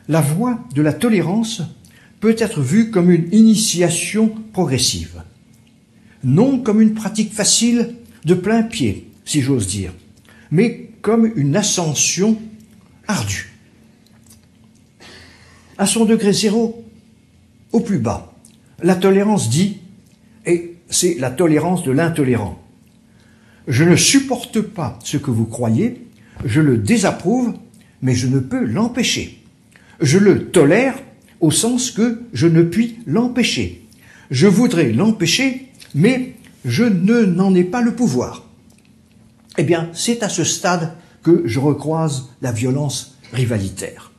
la voie de la tolérance peut être vue comme une initiation progressive, non comme une pratique facile de plein pied, si j'ose dire, mais comme une ascension ardue. À son degré zéro, au plus bas, la tolérance dit, et c'est la tolérance de l'intolérant: je ne supporte pas ce que vous croyez, je le désapprouve, mais je ne peux l'empêcher. Je le tolère au sens que je ne puis l'empêcher. Je voudrais l'empêcher, mais je n'en ai pas le pouvoir. Eh bien, c'est à ce stade que je recroise la violence rivalitaire.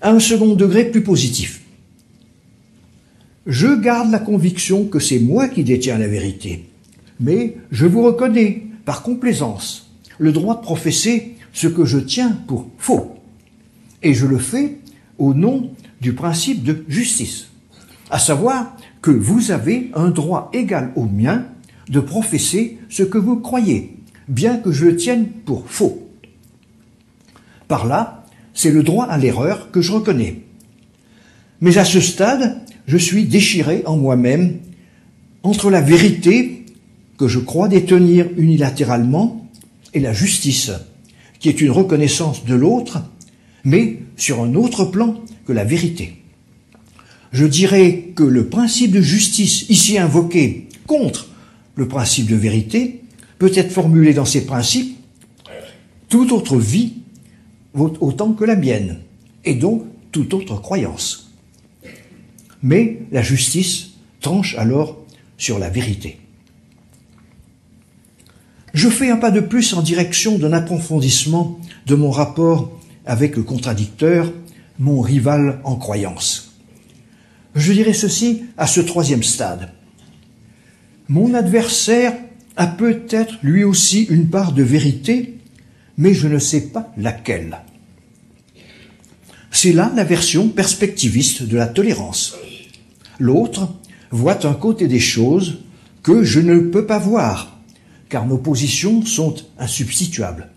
À un second degré plus positif, je garde la conviction que c'est moi qui détiens la vérité, mais je vous reconnais, par complaisance, le droit de professer ce que je tiens pour faux. Et je le fais au nom du principe de justice, à savoir que vous avez un droit égal au mien de professer ce que vous croyez, bien que je le tienne pour faux. Par là, c'est le droit à l'erreur que je reconnais. Mais à ce stade, je suis déchiré en moi-même entre la vérité que je crois détenir unilatéralement et la justice, qui est une reconnaissance de l'autre, mais sur un autre plan que la vérité. Je dirais que le principe de justice ici invoqué contre le principe de vérité peut être formulé dans ces principes: toute autre vie vaut autant que la mienne, et donc toute autre croyance. Mais la justice tranche alors sur la vérité. Je fais un pas de plus en direction d'un approfondissement de mon rapport avec le contradicteur, mon rival en croyance. Je dirais ceci à ce troisième stade. Mon adversaire a peut-être lui aussi une part de vérité, mais je ne sais pas laquelle. C'est là la version perspectiviste de la tolérance. L'autre voit un côté des choses que je ne peux pas voir, car nos positions sont insubstituables.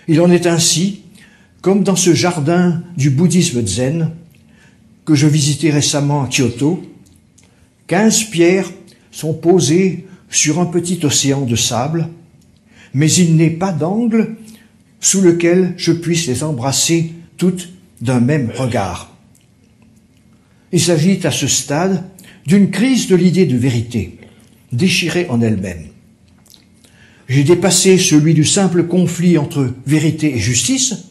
Il en est ainsi, comme dans ce jardin du bouddhisme zen que je visitais récemment à Kyoto. 15 pierres sont posées sur un petit océan de sable, mais il n'est pas d'angle sous lequel je puisse les embrasser toutes d'un même regard. Il s'agit à ce stade d'une crise de l'idée de vérité, déchirée en elle-même. J'ai dépassé celui du simple conflit entre vérité et justice.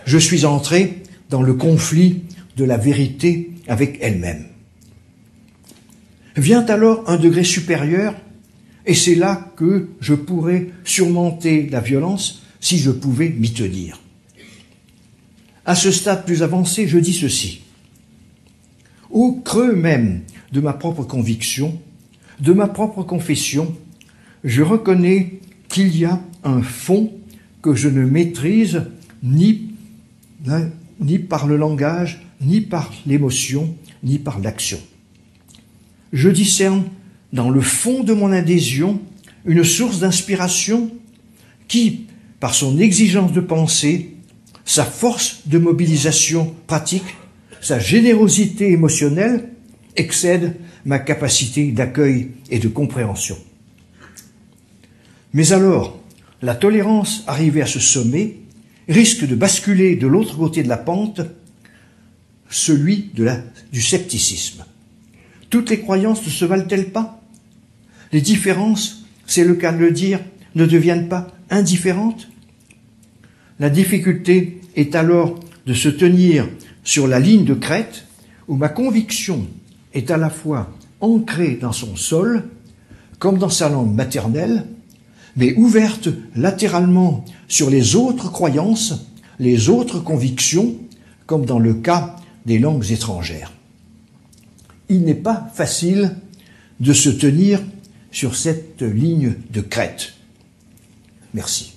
Je suis entré dans le conflit de la vérité avec elle-même. Vient alors un degré supérieur, et c'est là que je pourrais surmonter la violence si je pouvais m'y tenir. À ce stade plus avancé, je dis ceci. Au creux même de ma propre conviction, de ma propre confession, je reconnais qu'il y a un fond que je ne maîtrise ni par le langage, ni par l'émotion, ni par l'action. Je discerne dans le fond de mon adhésion une source d'inspiration qui, par son exigence de pensée, sa force de mobilisation pratique, sa générosité émotionnelle, excède ma capacité d'accueil et de compréhension. Mais alors, la tolérance arrivée à ce sommet risque de basculer de l'autre côté de la pente, celui du scepticisme. Toutes les croyances ne se valent-elles pas? Les différences, c'est le cas de le dire, ne deviennent pas indifférentes? La difficulté est alors de se tenir sur la ligne de crête où ma conviction est à la fois ancrée dans son sol, comme dans sa langue maternelle, mais ouverte latéralement sur les autres croyances, les autres convictions, comme dans le cas des langues étrangères. Il n'est pas facile de se tenir sur cette ligne de crête. Merci.